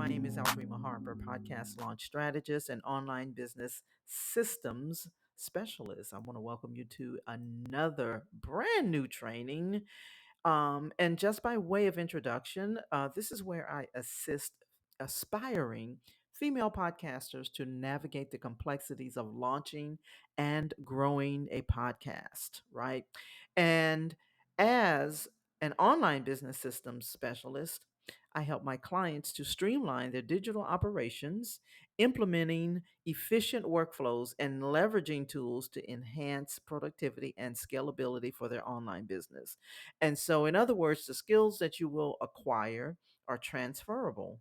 My name is Aldreama Harper, podcast launch strategist and online business systems specialist. I want to welcome you to another brand new training. And just by way of introduction, this is where I assist aspiring female podcasters to navigate the complexities of launching and growing a podcast, right? And as an online business systems specialist, I help my clients to streamline their digital operations, implementing efficient workflows and leveraging tools to enhance productivity and scalability for their online business. And so, in other words, the skills that you will acquire are transferable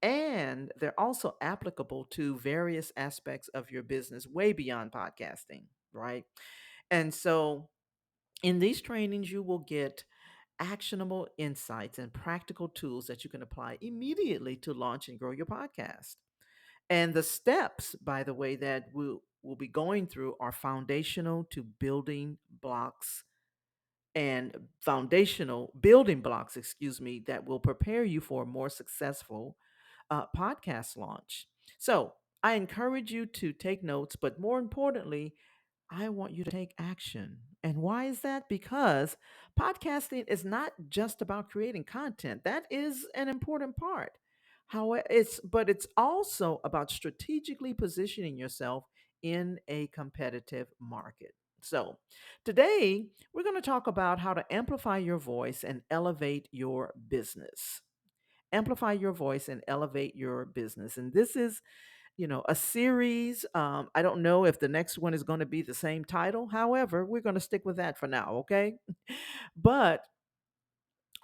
and they're also applicable to various aspects of your business way beyond podcasting, right? And so, in these trainings, you will get actionable insights and practical tools that you can apply immediately to launch and grow your podcast. And the steps, by the way, that we'll be going through are foundational to building blocks and foundational building blocks, excuse me, that will prepare you for a more successful podcast launch. So I encourage you to take notes, but more importantly, I want you to take action. And why is that? Because podcasting is not just about creating content. That is an important part. However, it's also about strategically positioning yourself in a competitive market. So, today we're going to talk about how to amplify your voice and elevate your business. Amplify your voice and elevate your business. And this is a series. I don't know if the next one is going to be the same title. However, we're going to stick with that for now, okay? But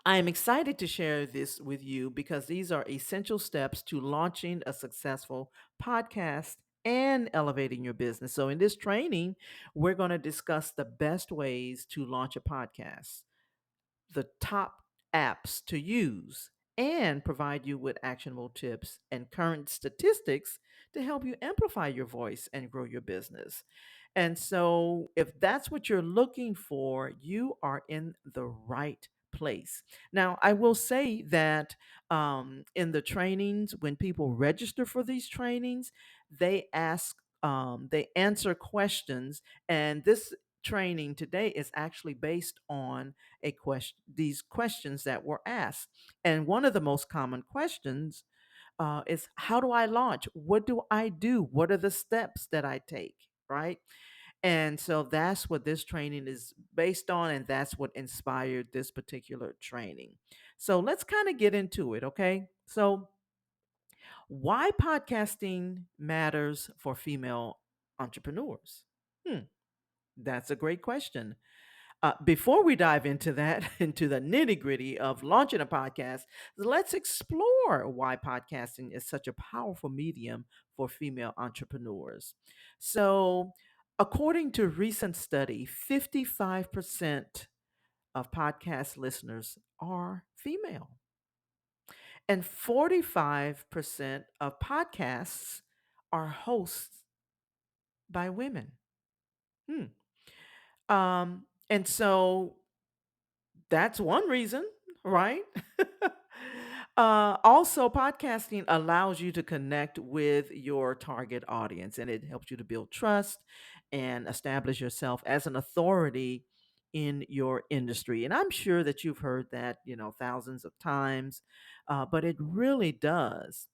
I am excited to share this with you because these are essential steps to launching a successful podcast and elevating your business. So, in this training, we're going to discuss the best ways to launch a podcast, the top apps to use, and provide you with actionable tips and current statistics to help you amplify your voice and grow your business. And so, if that's what you're looking for, you are in the right place. Now, I will say that in the trainings, when people register for these trainings, they answer questions, and this training today is actually based on these questions that were asked. And one of the most common questions is, how do I launch? What do I do? What are the steps that I take? Right. And so that's what this training is based on. And that's what inspired this particular training. So let's kind of get into it. Okay. So, why podcasting matters for female entrepreneurs? Hmm, that's a great question. Before we dive into that, into the nitty gritty of launching a podcast, let's explore why podcasting is such a powerful medium for female entrepreneurs. So, according to a recent study, 55% of podcast listeners are female, and 45% of podcasts are hosts by women. Hmm. And so that's one reason, right? Also, podcasting allows you to connect with your target audience and it helps you to build trust and establish yourself as an authority in your industry. And I'm sure that you've heard that, thousands of times, but it really does.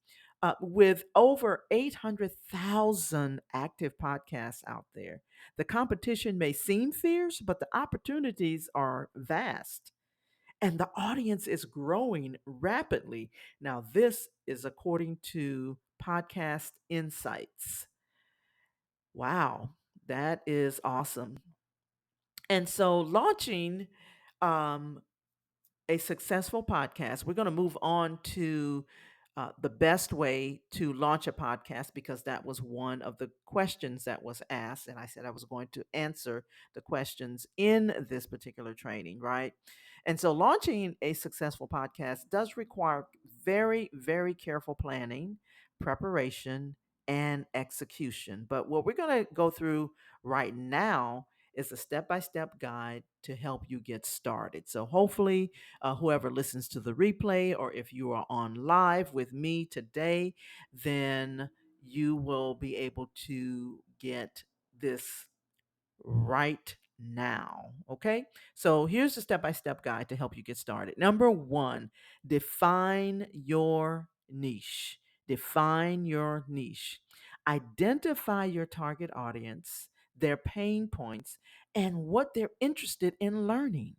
With over 800,000 active podcasts out there, the competition may seem fierce, but the opportunities are vast and the audience is growing rapidly. Now, this is according to Podcast Insights. Wow, that is awesome. And so, launching um, a successful podcast, we're going to move on to the best way to launch a podcast because that was one of the questions that was asked. And I said I was going to answer the questions in this particular training, right? And so, launching a successful podcast does require very, very careful planning, preparation, and execution. But what we're going to go through right now is a step-by-step guide to help you get started. So hopefully, whoever listens to the replay, or if you are on live with me today, then you will be able to get this right now. Okay. So here's the step by step guide to help you get started. Number one, define your niche. Define your niche. Identify your target audience, their pain points, and what they're interested in learning,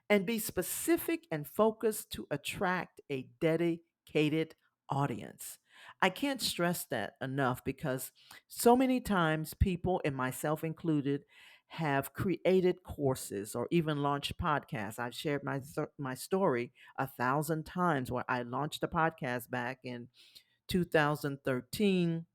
and be specific and focused to attract a dedicated audience. I can't stress that enough because so many times people, and myself included, have created courses or even launched podcasts. I've shared my story 1,000 times where I launched a podcast back in 2013,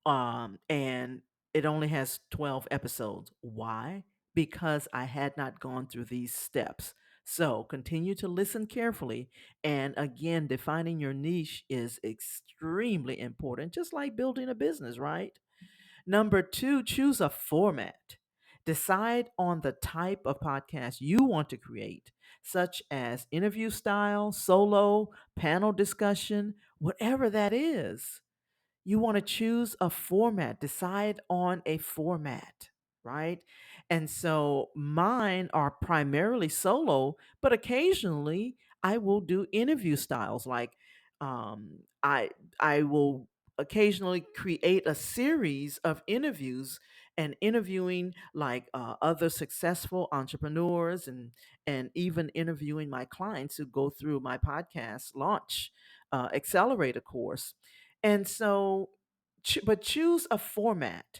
and it only has 12 episodes. Why? Because I had not gone through these steps. So continue to listen carefully. And again, defining your niche is extremely important, just like building a business, right? Number two, choose a format. Decide on the type of podcast you want to create, such as interview style, solo, panel discussion, whatever that is. You want to choose a format, decide on a format, right? And so mine are primarily solo, but occasionally I will do interview styles. Like um, I I will occasionally create a series of interviews and interviewing like other successful entrepreneurs, and even interviewing my clients who go through my podcast launch accelerator course. And so, but choose a format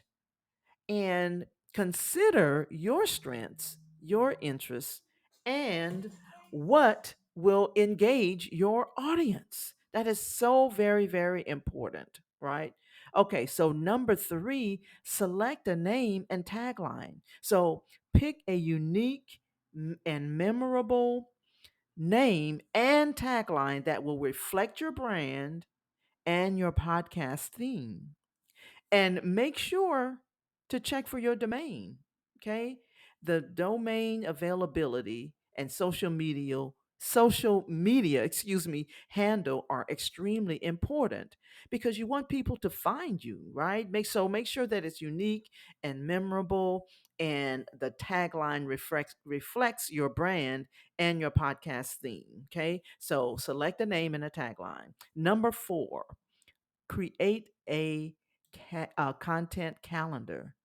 and consider your strengths, your interests, and what will engage your audience. That is so very, very important, right? Okay, so number three, select a name and tagline. So pick a unique and memorable name and tagline that will reflect your brand and your podcast theme. And make sure to check for your domain. Okay. The domain availability and social media, excuse me, handle are extremely important because you want people to find you, right? Make sure that it's unique and memorable, and the tagline reflects your brand and your podcast theme. Okay. So select a name and a tagline. Number four, create a content calendar.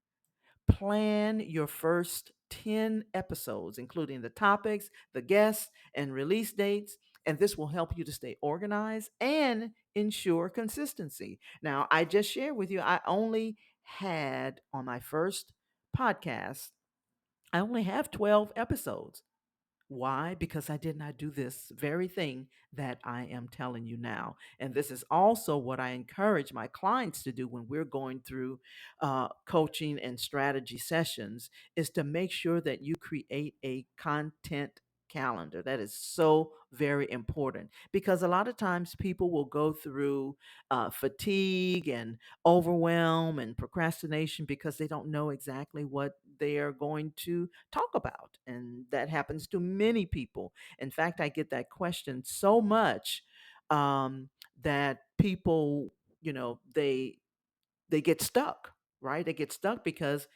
Plan your first 10 episodes, including the topics, the guests, and release dates. And this will help you to stay organized and ensure consistency. Now, I just shared with you, I only had on my first podcast, I only have 12 episodes. Why? Because I did not do this very thing that I am telling you now. And this is also what I encourage my clients to do when we're going through coaching and strategy sessions, is to make sure that you create a content calendar. That is so very important because a lot of times people will go through fatigue and overwhelm and procrastination because they don't know exactly what they are going to talk about. And that happens to many people. In fact, I get that question so much, um, that people, they get stuck, right? They get stuck because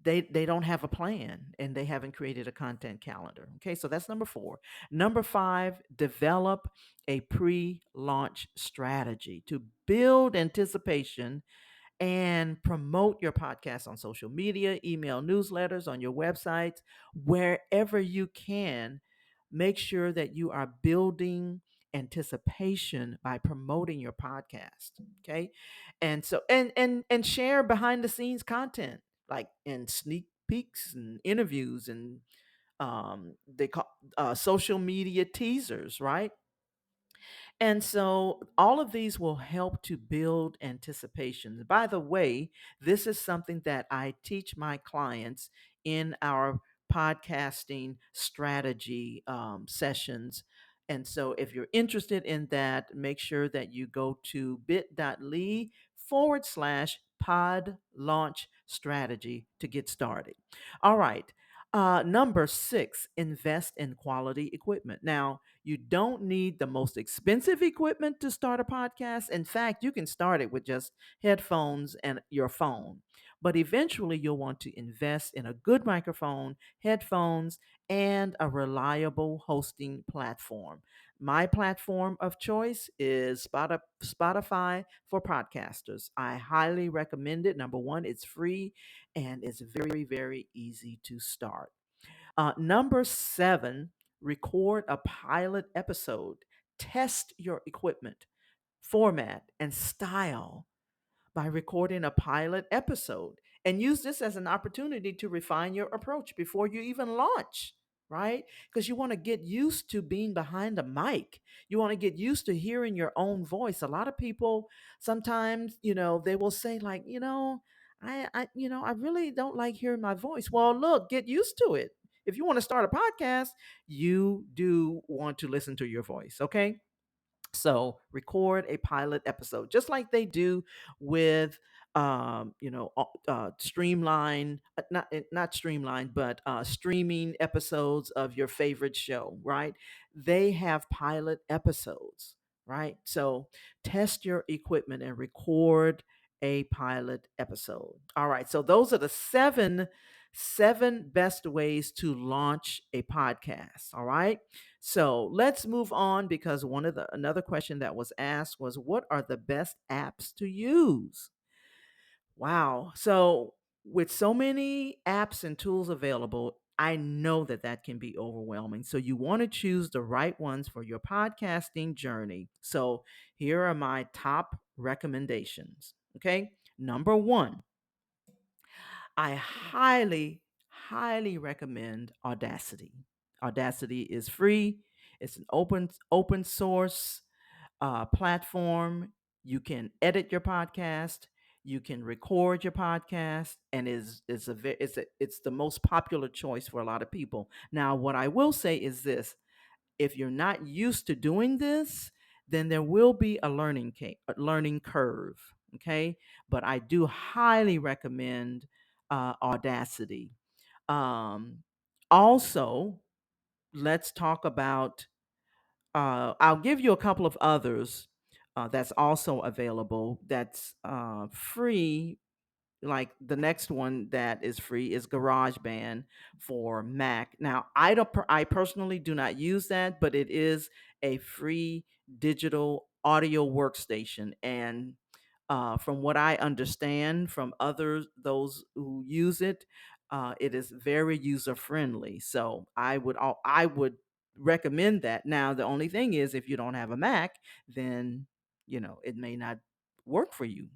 they don't have a plan and they haven't created a content calendar. Okay, so that's number four. Number five, develop a pre-launch strategy to build anticipation and promote your podcast on social media, email newsletters, on your websites, wherever you can. Make sure that you are building anticipation by promoting your podcast. Okay. And so and share behind the scenes content, like in sneak peeks and interviews, and they call social media teasers, right? And so all of these will help to build anticipation. By the way, this is something that I teach my clients in our podcasting strategy sessions. And so if you're interested in that, make sure that you go to bit.ly/, pod launch strategy to get started. All right. Number six, invest in quality equipment. Now, you don't need the most expensive equipment to start a podcast. In fact, you can start it with just headphones and your phone. But eventually, you'll want to invest in a good microphone, headphones, and a reliable hosting platform. My platform of choice is Spotify for podcasters. I highly recommend it. Number one, it's free and it's very, very easy to start. Number seven, record a pilot episode. Test your equipment, format, and style by recording a pilot episode and use this as an opportunity to refine your approach before you even launch, right? Because you want to get used to being behind a mic. You want to get used to hearing your own voice. A lot of people sometimes, they will say like, I really don't like hearing my voice. Well, look, get used to it. If you want to start a podcast, you do want to listen to your voice, okay? So record a pilot episode, just like they do with, streamline, not streamline, but streaming episodes of your favorite show, right? They have pilot episodes, right? So test your equipment and record a pilot episode. All right. So those are the seven best ways to launch a podcast. All right. So let's move on because another question that was asked was, what are the best apps to use? Wow. So with so many apps and tools available, I know that that can be overwhelming. So you want to choose the right ones for your podcasting journey. So here are my top recommendations. Okay. Number one, I highly recommend Audacity. Audacity is free. It's an open source platform. You can edit your podcast. You can record your podcast, and it's the most popular choice for a lot of people. Now, what I will say is this: if you're not used to doing this, then there will be a learning curve. Okay, but I do highly recommend Audacity. Um, Also, let's talk about. I'll give you a couple of others that's also available. That's free, like the next one that is free is GarageBand for Mac. Now, I personally do not use that, but it is a free digital audio workstation. And from what I understand from others, those who use it, it is very user friendly. So I would recommend that. Now, the only thing is, if you don't have a Mac, then it may not work for you.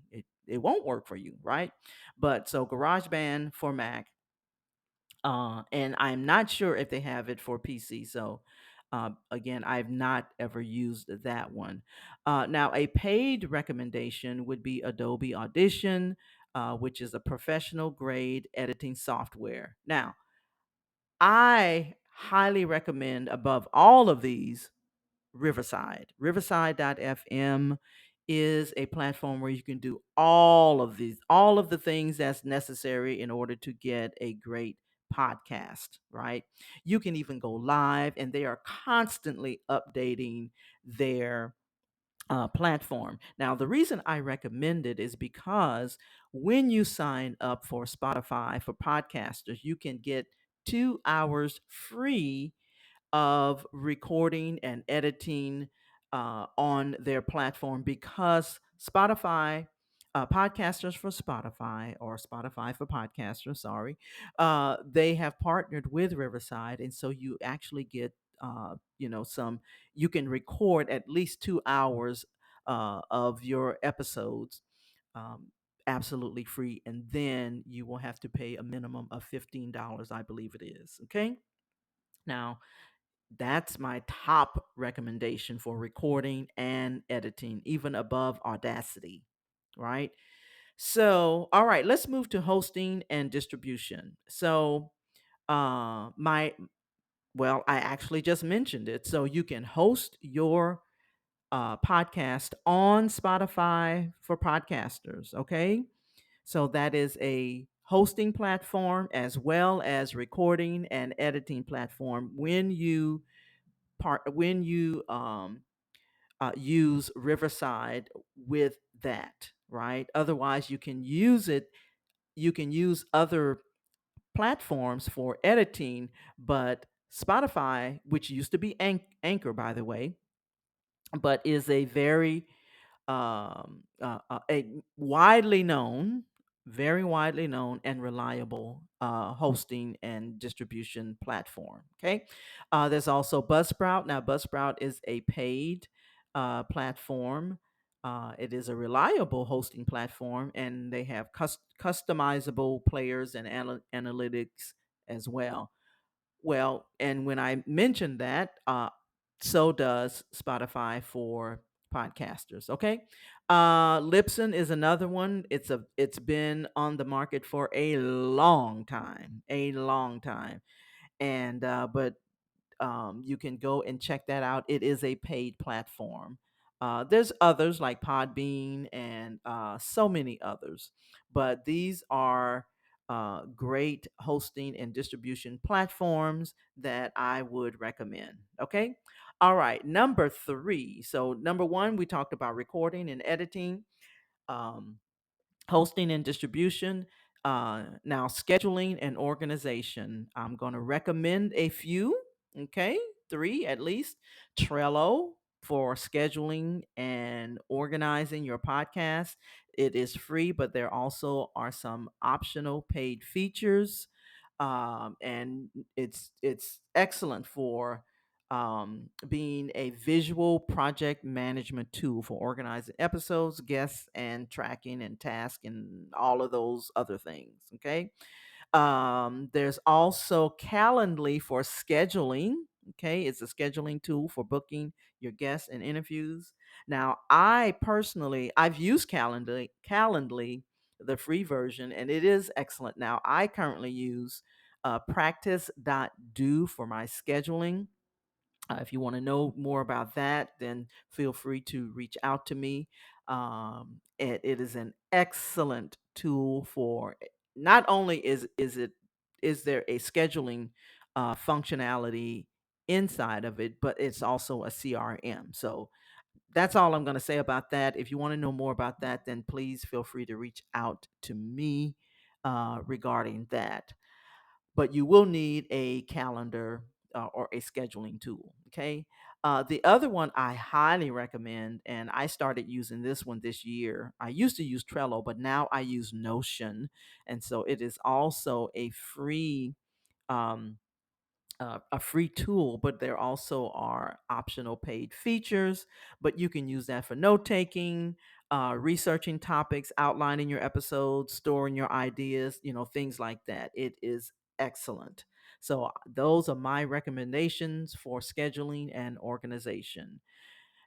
It won't work for you, right? But so GarageBand for Mac, and I'm not sure if they have it for PC. So again, I've not ever used that one. Now, a paid recommendation would be Adobe Audition, which is a professional grade editing software. Now, I highly recommend above all of these Riverside. Riverside.fm is a platform where you can do all of the things that's necessary in order to get a great podcast, right? You can even go live, and they are constantly updating their platform. Now, the reason I recommend it is because when you sign up for Spotify for podcasters, you can get 2 hours free of recording and editing on their platform because podcasters for Spotify, or Spotify for podcasters, sorry, they have partnered with Riverside. And so you actually get, some, you can record at least 2 hours of your episodes. Um, Absolutely free, and then you will have to pay a minimum of $15, I believe it is. Okay. Now, that's my top recommendation for recording and editing, even above Audacity, right? So, all right, let's move to hosting and distribution. So, my well, I actually just mentioned it. So you can host your podcast on Spotify for podcasters. Okay. So that is a hosting platform as well as recording and editing platform when you use Riverside with that, right? Otherwise, you can use other platforms for editing, but Spotify, which used to be Anchor, by the way, but is a very a very widely known and reliable hosting and distribution platform. Okay, there's also Buzzsprout. Now, Buzzsprout is a paid platform. It is a reliable hosting platform, and they have customizable players and analytics as well. Well, and when I mentioned that, so does Spotify for podcasters. Okay, Libsyn is another one. It's been on the market for a long time, and but you can go and check that out. It is a paid platform. There's others like Podbean and so many others, but these are great hosting and distribution platforms that I would recommend. Okay. All right. Number three. So, number one, we talked about recording and editing. Um, Hosting and distribution. Now, scheduling and organization. I'm going to recommend a few, okay, three at least. Trello for scheduling and organizing your podcast. It is free, but there also are some optional paid features. And it's excellent for being a visual project management tool for organizing episodes, guests, and tracking and task and all of those other things. Okay. There's also Calendly for scheduling. Okay, it's a scheduling tool for booking your guests and interviews. Now, I've used Calendly, the free version, and it is excellent. Now, I currently use practice.do for my scheduling. If you want to know more about that, then feel free to reach out to me. It is an excellent tool for not only is there a scheduling functionality inside of it, but it's also a CRM. So that's all I'm going to say about that. If you want to know more about that, then please feel free to reach out to me regarding that, but you will need a calendar or a scheduling tool. Okay. The other one I highly recommend, and I started using this one this year. I used to use Trello, but now I use Notion. And so it is also um, a free tool, but there also are optional paid features. But you can use that for note taking, researching topics, outlining your episodes, storing your ideas, things like that. It is excellent. So, those are my recommendations for scheduling and organization.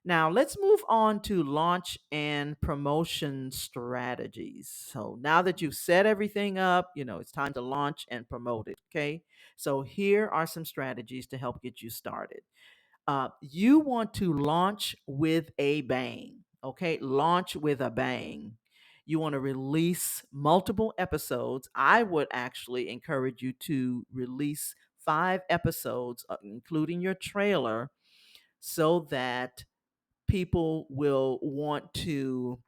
Now, let's move on to launch and promotion strategies. So, now that you've set everything up, it's time to launch and promote it. Okay. So, here are some strategies to help get you started. You want to launch with a bang. Okay. Launch with a bang. You want to release multiple episodes. I would actually encourage you to release 5 episodes, including your trailer, so that people will want to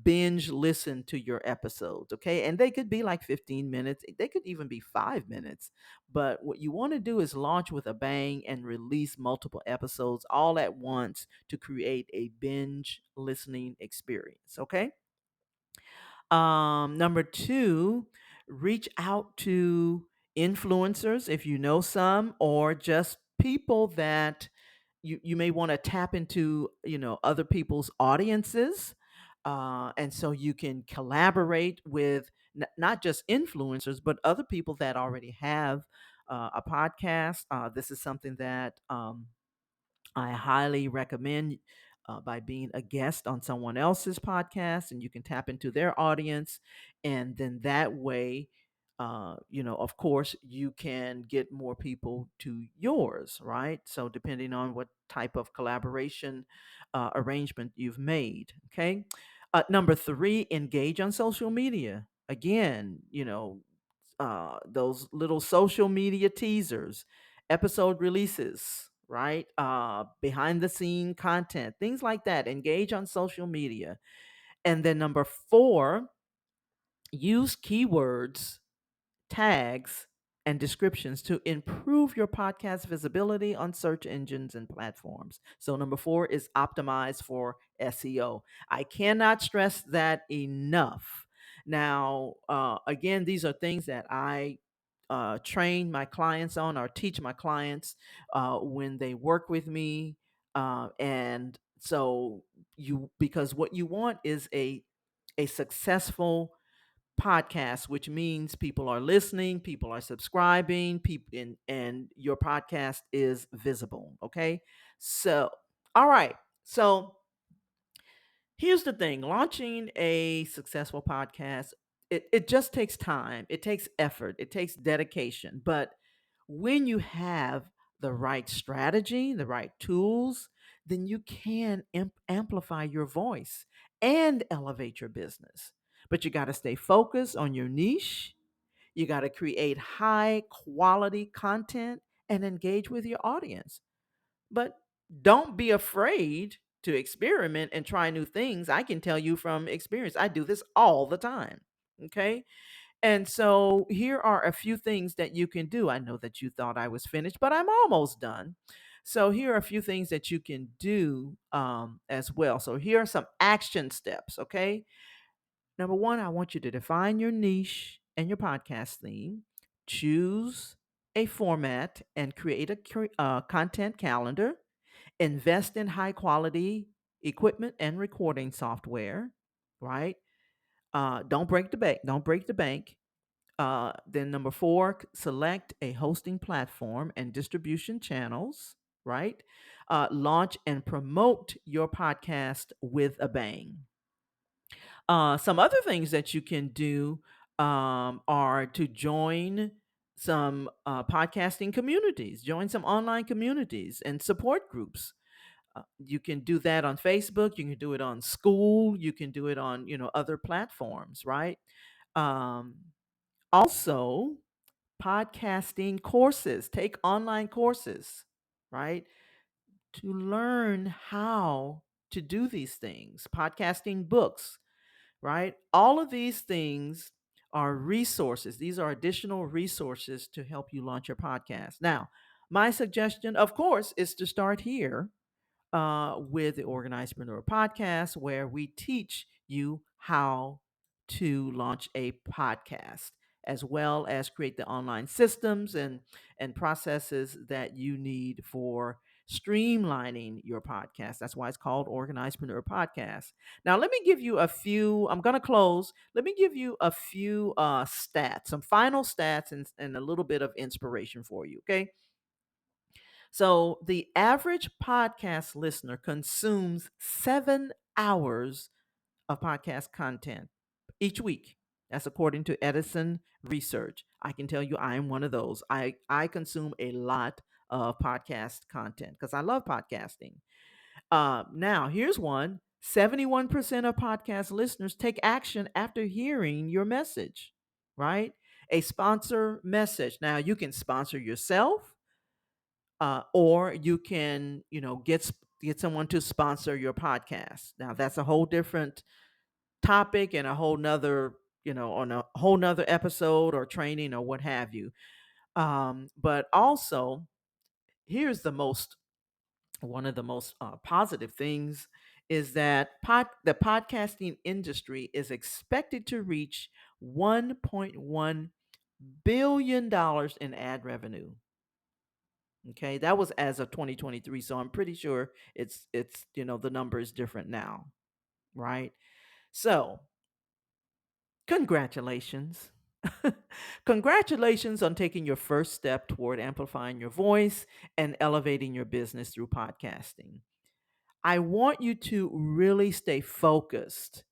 binge listen to your episodes. Okay. And they could be like 15 minutes, they could even be 5 minutes. But what you want to do is launch with a bang and release multiple episodes all at once to create a binge listening experience. Okay. Number two, reach out to influencers if you know some, or just people that you may want to tap into, other people's audiences. And so you can collaborate with not just influencers, but other people that already have a podcast. This is something that I highly recommend by being a guest on someone else's podcast, and you can tap into their audience. And then that way, of course, you can get more people to yours, right? So, depending on what type of collaboration arrangement you've made, okay? Number three, engage on social media. Again, those little social media teasers, episode releases, right? Behind the scene content, things like that. Engage on social media. And then number four, use keywords, tags, and descriptions to improve your podcast visibility on search engines and platforms. So, number four is optimize for SEO. I cannot stress that enough. Now, again, these are things that I train my clients on or teach my clients when they work with me. And so, because what you want is a successful podcast, which means people are listening, people are subscribing, people, and your podcast is visible. Okay. So, all right. So, here's the thing, launching a successful podcast, it just takes time, it takes effort, it takes dedication. But when you have the right strategy, the right tools, then you can amplify your voice and elevate your business. But you got to stay focused on your niche. You got to create high quality content and engage with your audience. But don't be afraid to experiment and try new things. I can tell you from experience, I do this all the time. Okay. And so here are a few things that you can do. I know that you thought I was finished, but I'm almost done. So here are a few things that you can do as well. So here are some action steps. Okay. Number one, I want you to define your niche and your podcast theme, choose a format and create a content calendar, invest in high quality equipment and recording software, right? Don't break the bank. Don't break the bank. Then number four, select a hosting platform and distribution channels, right? Launch and promote your podcast with a bang. Some other things that you can do are to join some podcasting communities, join some online communities and support groups. You can do that on Facebook. You can do it on school. You can do it on other platforms, right? Um, Also, podcasting courses. Take online courses, right? To learn how to do these things. Podcasting books, right? All of these things are resources. These are additional resources to help you launch your podcast. Now, my suggestion, of course, is to start here with the Organizedpreneur podcast, where we teach you how to launch a podcast, as well as create the online systems and processes that you need for streamlining your podcast. That's why it's called Organizedpreneur Podcast. Now, let me give you a few. I'm going to close. Let me give you a few stats, some final stats, and a little bit of inspiration for you. Okay. So the average podcast listener consumes 7 hours of podcast content each week. That's according to Edison Research. I can tell you I am one of those. I consume a lot of podcast content because I love podcasting. Now, here's one: 71% of podcast listeners take action after hearing your message, right? A sponsor message. Now, you can sponsor yourself, or you can get someone to sponsor your podcast. Now that's a whole different topic and a whole nother on a whole nother episode or training or what have you. But also, here's the most one of the most positive things is that the podcasting industry is expected to reach $1.1 billion in ad revenue. Okay, that was as of 2023, so I'm pretty sure it's the number is different now, right? So, congratulations. Congratulations on taking your first step toward amplifying your voice and elevating your business through podcasting. I want you to really stay focused.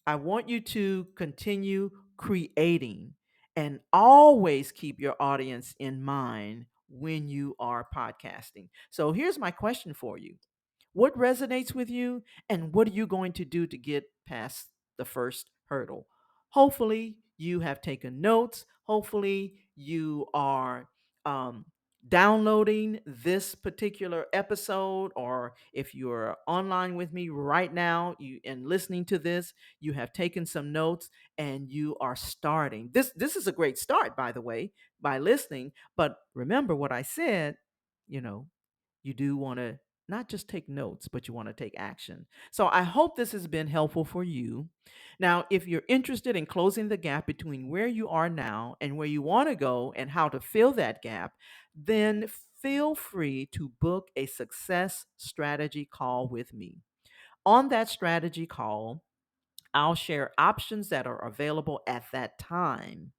I want you to continue creating and always keep your audience in mind when you are podcasting. So here's my question for you. What resonates with you? And what are you going to do to get past the first hurdle? Hopefully, you have taken notes. Hopefully, you are um, downloading this particular episode, or if you're online with me right now and listening to this, you have taken some notes and you are starting. This is a great start, by the way, by listening. But remember what I said, you know, you do want to not just take notes, but you want to take action. So I hope this has been helpful for you. Now, if you're interested in closing the gap between where you are now and where you want to go and how to fill that gap, then feel free to book a success strategy call with me. On that strategy call, I'll share options that are available at that time,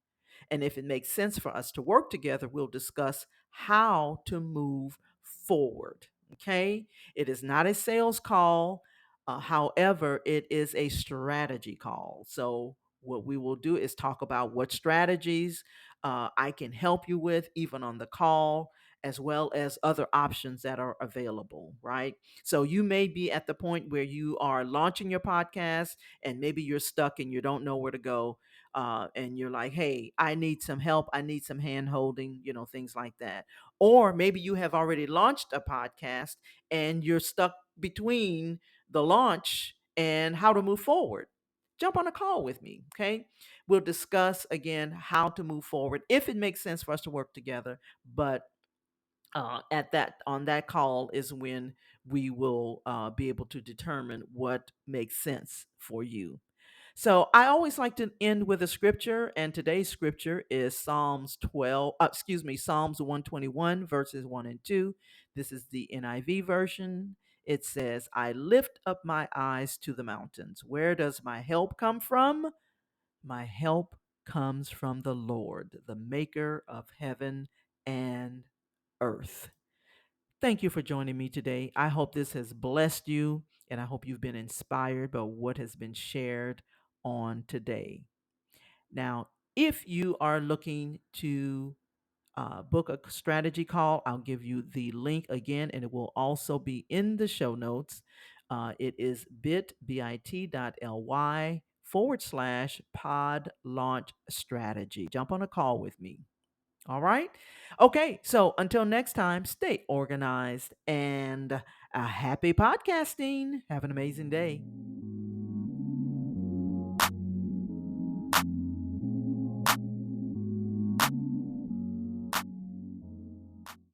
and if it makes sense for us to work together, we'll discuss how to move forward. Okay. It is not a sales call. However, it is a strategy call. So, what we will do is talk about what strategies I can help you with, even on the call, as well as other options that are available, right? So, you may be at the point where you are launching your podcast and maybe you're stuck and you don't know where to go, and you're like, hey, I need some help. I need some hand holding, things like that. Or maybe you have already launched a podcast and you're stuck between the launch and how to move forward. Jump on a call with me, okay? We'll discuss again how to move forward if it makes sense for us to work together. But at that on that call is when we will be able to determine what makes sense for you. So I always like to end with a scripture, and today's scripture is Psalms 121, verses 1 and 2. This is the NIV version. It says, I lift up my eyes to the mountains. Where does my help come from? My help comes from the Lord, the maker of heaven and earth. Thank you for joining me today. I hope this has blessed you, and I hope you've been inspired by what has been shared on today. Now, if you are looking to book a strategy call, I'll give you the link again, and it will also be in the show notes. It is bit.ly/pod launch strategy. Jump on a call with me. All right. Okay. So until next time, stay organized and happy podcasting. Have an amazing day.